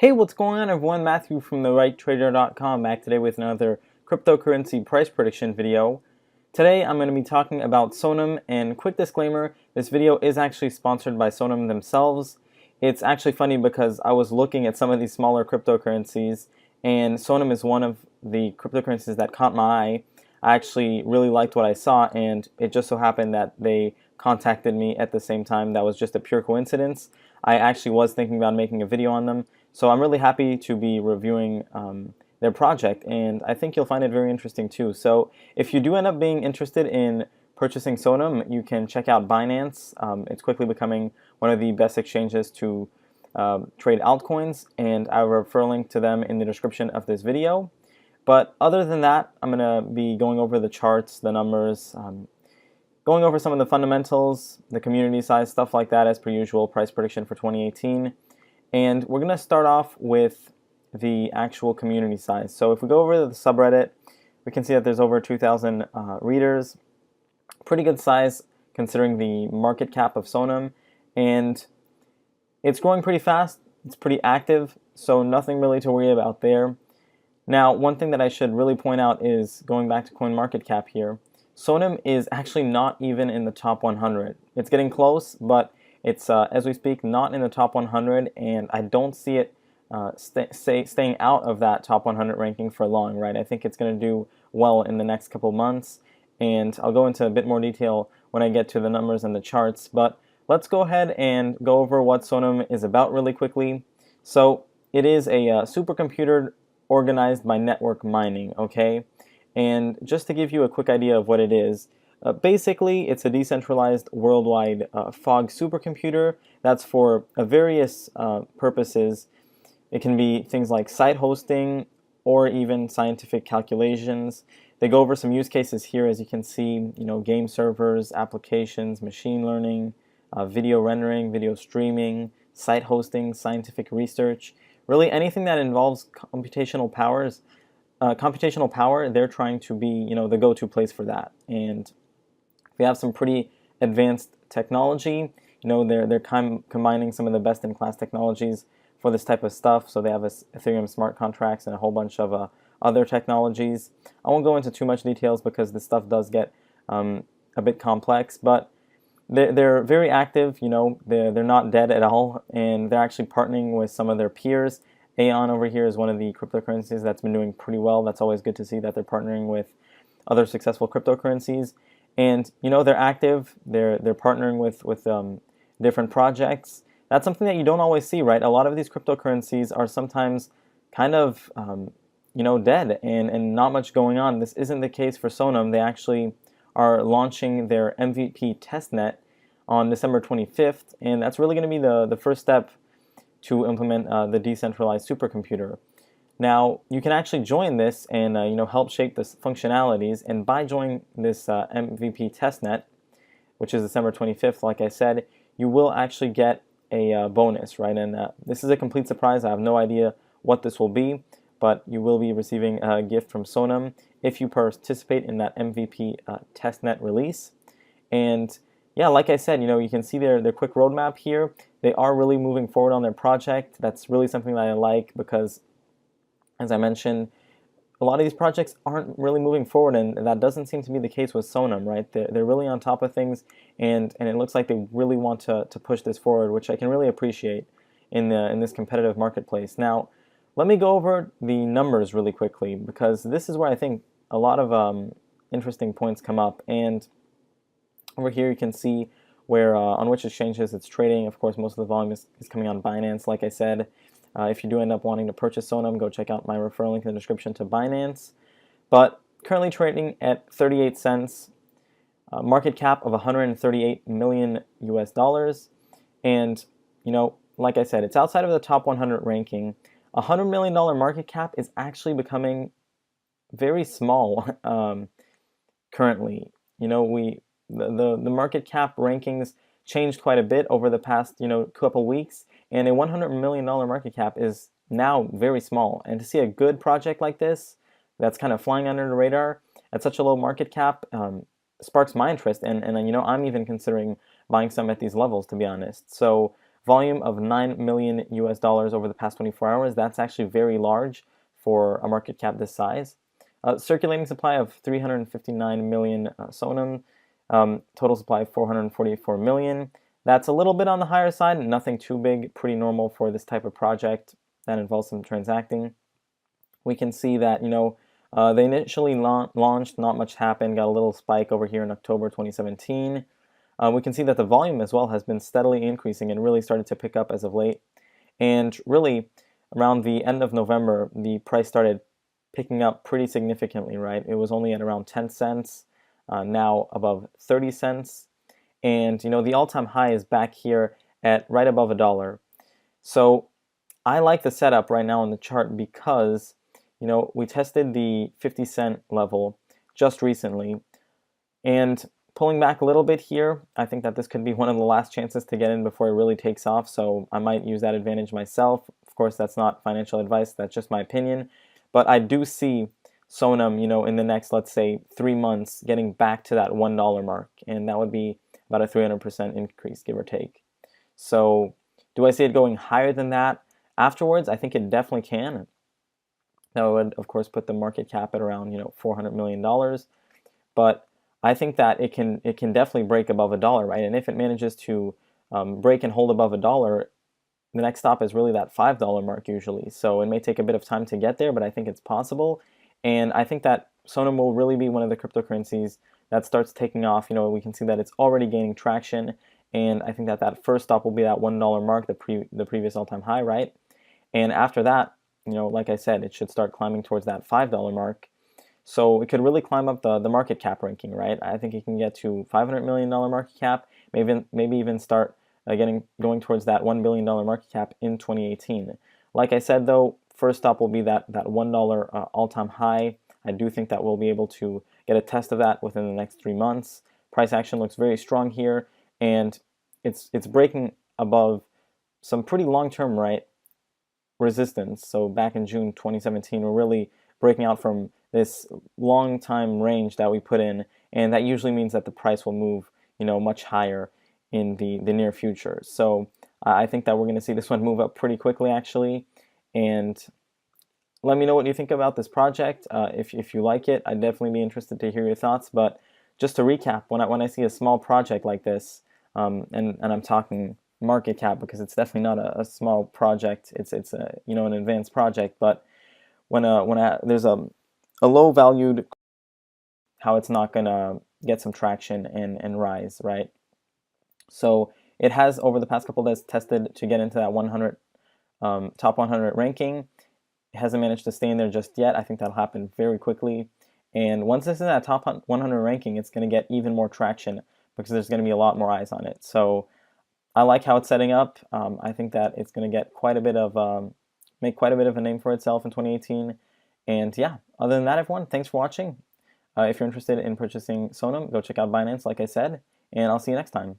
Hey, what's going on everyone? Matthew from therighttrader.com back today with another cryptocurrency price prediction video. Today I'm going to be talking about SONM, and quick disclaimer, this video is actually sponsored by SONM themselves. It's actually funny because I was looking at some of these smaller cryptocurrencies and SONM is one of the cryptocurrencies that caught my eye. I actually really liked what I saw, and it just so happened that they contacted me at the same time. That was just a pure coincidence. I actually was thinking about making a video on them. So I'm really happy to be reviewing their project, and I think you'll find it very interesting too. So if you do end up being interested in purchasing SONM, you can check out Binance. It's quickly becoming one of the best exchanges to trade altcoins, and I will refer a link to them in the description of this video. But other than that, I'm going to be going over the charts, the numbers, going over some of the fundamentals, the community size, stuff like that as per usual, price prediction for 2018. And we're going to start off with the actual community size. So if we go over to the subreddit, we can see that there's over 2,000 readers. Pretty good size considering the market cap of SONM. And it's growing pretty fast. It's pretty active, so nothing really to worry about there. Now, one thing that I should really point out is, going back to CoinMarketCap here, SONM is actually not even in the top 100. It's getting close, but it's, as we speak, not in the top 100, and I don't see it staying out of that top 100 ranking for long, right? I think it's going to do well in the next couple months, and I'll go into a bit more detail when I get to the numbers and the charts, but let's go ahead and go over what SONM is about really quickly. So it is a supercomputer organized by network mining, okay? And just to give you a quick idea of what it is, basically, it's a decentralized worldwide fog supercomputer that's for various purposes. It can be things like site hosting or even scientific calculations. They go over some use cases here, as you can see, game servers, applications, machine learning, video rendering, video streaming, site hosting, scientific research. Really anything that involves computational power, they're trying to be, the go-to place for that. And they have some pretty advanced technology. They're combining some of the best-in-class technologies for this type of stuff. So they have Ethereum smart contracts and a whole bunch of other technologies. I won't go into too much details because this stuff does get a bit complex, but they're very active. They're not dead at all, and they're actually partnering with some of their peers. Aeon over here is one of the cryptocurrencies that's been doing pretty well. That's always good to see that they're partnering with other successful cryptocurrencies. And they're active. They're partnering with different projects. That's something that you don't always see, right? A lot of these cryptocurrencies are sometimes kind of dead and not much going on. This isn't the case for SONM. They actually are launching their MVP testnet on December 25th, and that's really going to be the first step to implement the decentralized supercomputer. Now, you can actually join this and help shape the functionalities, and by joining this MVP testnet, which is December 25th, like I said, you will actually get a bonus, right? And this is a complete surprise. I have no idea what this will be, but you will be receiving a gift from SONM if you participate in that MVP testnet release. And yeah, like I said, you can see their quick roadmap here. They are really moving forward on their project. That's really something that I like because, as I mentioned, a lot of these projects aren't really moving forward, and that doesn't seem to be the case with SONM, right? They're really on top of things, and it looks like they really want to push this forward, which I can really appreciate in this competitive marketplace. Now, let me go over the numbers really quickly, because this is where I think a lot of interesting points come up. And over here you can see where on which exchanges it's trading. Of course, most of the volume is coming on Binance, like I said. If you do end up wanting to purchase SONM, go check out my referral link in the description to Binance. But currently trading at 38 cents, market cap of 138 million US dollars. And, like I said, it's outside of the top 100 ranking. $100 million market cap is actually becoming very small currently. The market cap rankings changed quite a bit over the past couple weeks, and a $100 million market cap is now very small. And to see a good project like this that's kind of flying under the radar at such a low market cap sparks my interest, and I'm even considering buying some at these levels, to be honest. So volume of 9 million US dollars over the past 24 hours. That's actually very large for a market cap this size. Circulating supply of 359 million SONM, total supply of 444 million. That's a little bit on the higher side, nothing too big, pretty normal for this type of project that involves some transacting. We can see that, they initially launched, not much happened, got a little spike over here in October 2017. We can see that the volume as well has been steadily increasing and really started to pick up as of late. And really, around the end of November, the price started picking up pretty significantly, right? It was only at around 10 cents, now above 30 cents. And, the all-time high is back here at right above $1. So I like the setup right now on the chart because, we tested the 50-cent level just recently. And pulling back a little bit here, I think that this could be one of the last chances to get in before it really takes off, so I might use that advantage myself. Of course, that's not financial advice, that's just my opinion. But I do see SONM, in the next, let's say, 3 months, getting back to that $1 mark, and that would be about a 300% increase, give or take. So, do I see it going higher than that afterwards? I think it definitely can. That would, of course, put the market cap at around, $400 million. But I think that it can definitely break above $1, right? And if it manages to break and hold above $1, the next stop is really that $5 mark usually. So it may take a bit of time to get there, but I think it's possible. And I think that SONM will really be one of the cryptocurrencies that starts taking off. We can see that it's already gaining traction, and I think that that first stop will be that $1 mark, the previous all-time high, right? And after that, like I said, it should start climbing towards that $5 mark. So it could really climb up the market cap ranking, right? I think it can get to $500 million market cap, maybe even start going towards that $1 billion market cap in 2018. Like I said, though, first stop will be that $1 all-time high. I do think that we'll be able to get a test of that within the next 3 months. Price action looks very strong here, and it's breaking above some pretty long-term, right, resistance. So back in June 2017, we're really breaking out from this long time range that we put in, and that usually means that the price will move, much higher in the near future. So I think that we're going to see this one move up pretty quickly, actually. And let me know what you think about this project. If you like it, I'd definitely be interested to hear your thoughts. But just to recap, when I see a small project like this, and I'm talking market cap because it's definitely not a small project. It's a an advanced project, but when there's a low valued, how it's not gonna get some traction and rise, right? So it has over the past couple of days tested to get into that 100 top 100 ranking. It hasn't managed to stay in there just yet. I think that'll happen very quickly. And once this is in that top 100 ranking, it's going to get even more traction because there's going to be a lot more eyes on it. So I like how it's setting up. I think that it's going to get quite a bit of make quite a bit of a name for itself in 2018. And yeah, other than that, everyone, thanks for watching. If you're interested in purchasing SONM, go check out Binance, like I said, and I'll see you next time.